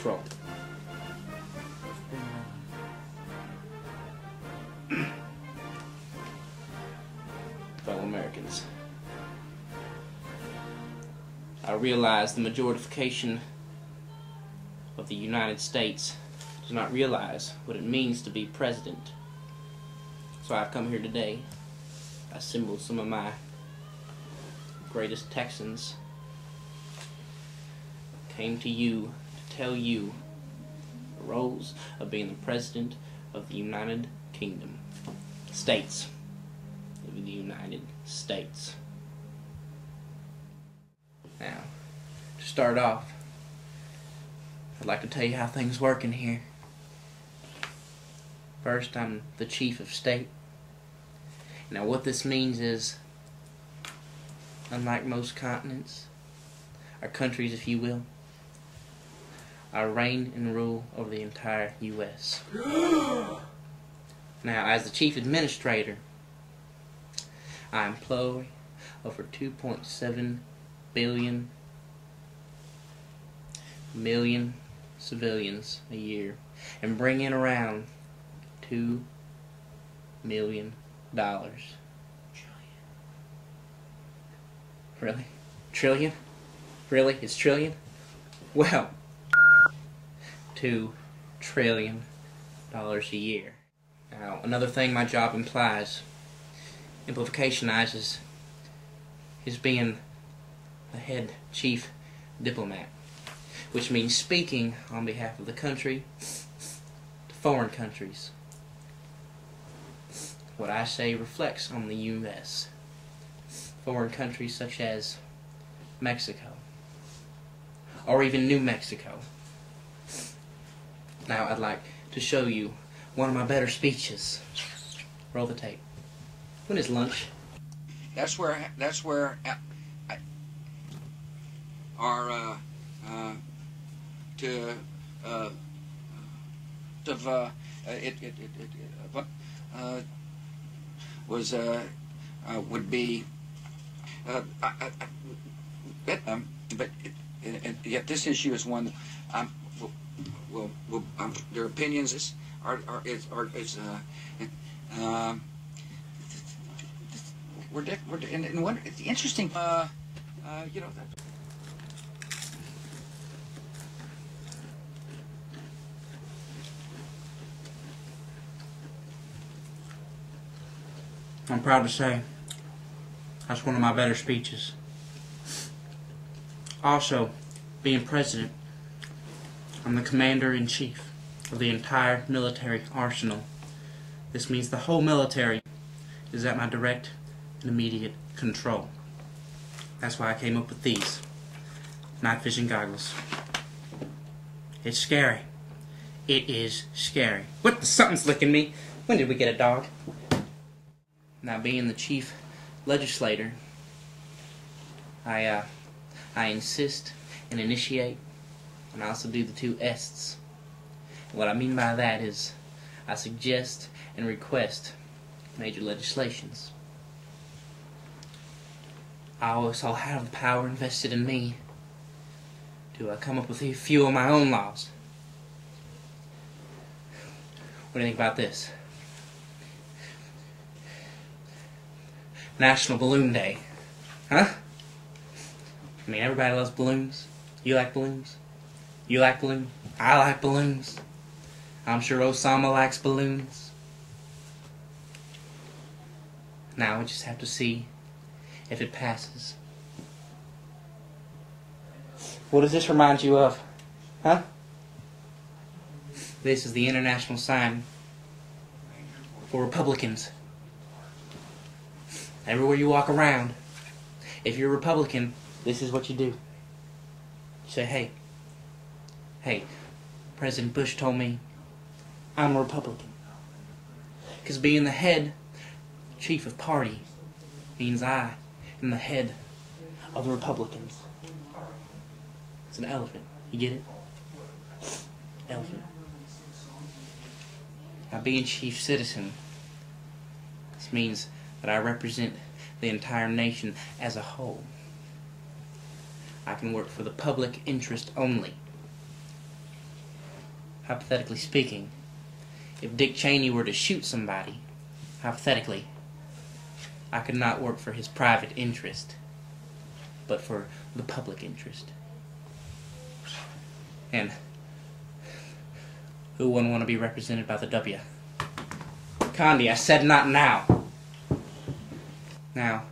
Let's roll. Fellow Americans, I realize the majoritification of the United States does not realize what it means to be president. So I've come here today. I assembled some of my greatest Texans. Came to you to tell you the roles of being the president of the United Kingdom. States of the United States. Now, to start off, I'd like to tell you how things work in here. First, I'm the chief of state. Now, what this means is, unlike most continents, or countries if you will, I reign and rule over the entire U.S. Now, as the chief administrator, I employ over 2.7 million civilians a year and bring in around $2 million. Really? Trillion? Really? It's trillion? Well, $2 trillion a year. Now, another thing my job implicationizes is being the head chief diplomat, which means speaking on behalf of the country to foreign countries. What I say reflects on the U.S. Foreign countries such as Mexico, or even New Mexico. Now I'd like to show you one of my better speeches. Roll the tape. When is lunch? That's where our would be but yet this issue is one their opinions are and one the interesting you know that. I'm proud to say that's one of my better speeches. Also, being president, I'm the commander-in-chief of the entire military arsenal. This means the whole military is at my direct and immediate control. That's why I came up with these night vision goggles. It's scary. It is scary. What the something's licking me? When did we get a dog? Now, being the chief legislator, I insist and initiate, and I also do the 2 S's. What I mean by that is I suggest and request major legislations. I also have the power invested in me to come up with a few of my own laws. What do you think about this? National Balloon Day. Huh? I mean, everybody loves balloons. You like balloons? You like balloons? I like balloons. I'm sure Osama likes balloons. Now we just have to see if it passes. What does this remind you of? Huh? This is the international sign for Republicans. Everywhere you walk around, if you're a Republican, this is what you do. You say, hey, President Bush told me I'm a Republican. Because being the head chief of party means I am the head of the Republicans. It's an elephant. You get it? Elephant. Now, being chief citizen, this means that I represent the entire nation as a whole. I can work for the public interest only. hypothetically speaking, if Dick Cheney were to shoot somebody, hypothetically, I could not work for his private interest, but for the public interest. And who wouldn't want to be represented by the W? Condi, I said not now. Now,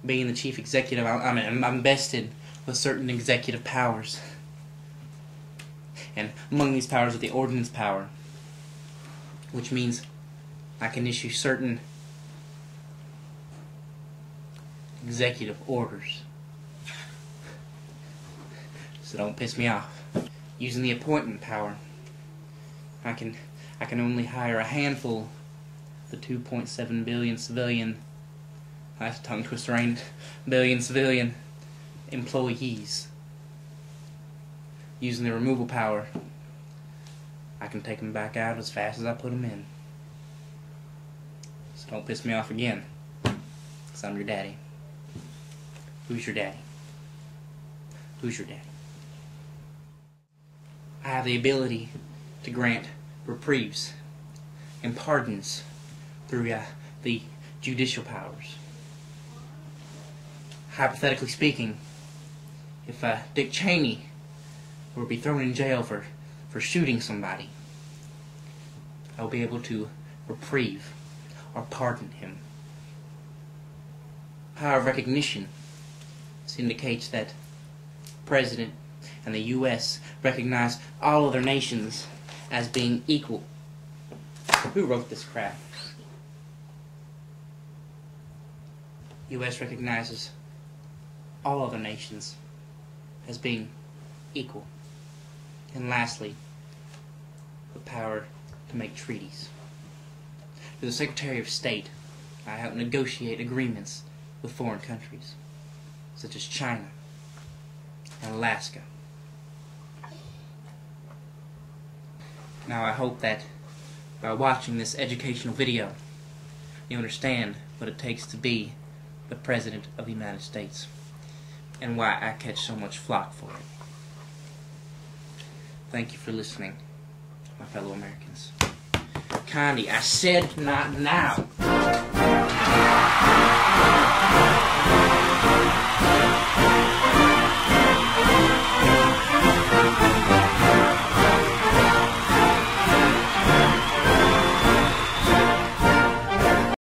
being the chief executive, I'm vested with certain executive powers. And among these powers are the ordinance power, which means I can issue certain executive orders. So don't piss me off. Using the appointment power, I can only hire a handful of the 2.7 billion civilian, that's a tongue twister, ain't it? Billion civilian employees. Using the removal power, I can take them back out as fast as I put them in. So don't piss me off again, because I'm your daddy. Who's your daddy? Who's your daddy? I have the ability to grant reprieves and pardons through the judicial powers. Hypothetically speaking, if Dick Cheney were to be thrown in jail for shooting somebody, I'll be able to reprieve or pardon him. Power of recognition. This indicates that the President and the U.S. recognize all other nations as being equal. Who wrote this crap? U.S. recognizes all other nations as being equal. And lastly, the power to make treaties. To the Secretary of State, I help negotiate agreements with foreign countries, such as China and Alaska. Now I hope that by watching this educational video, you understand what it takes to be the President of the United States and why I catch so much flack for it. Thank you for listening, my fellow Americans. Condi, I said not now.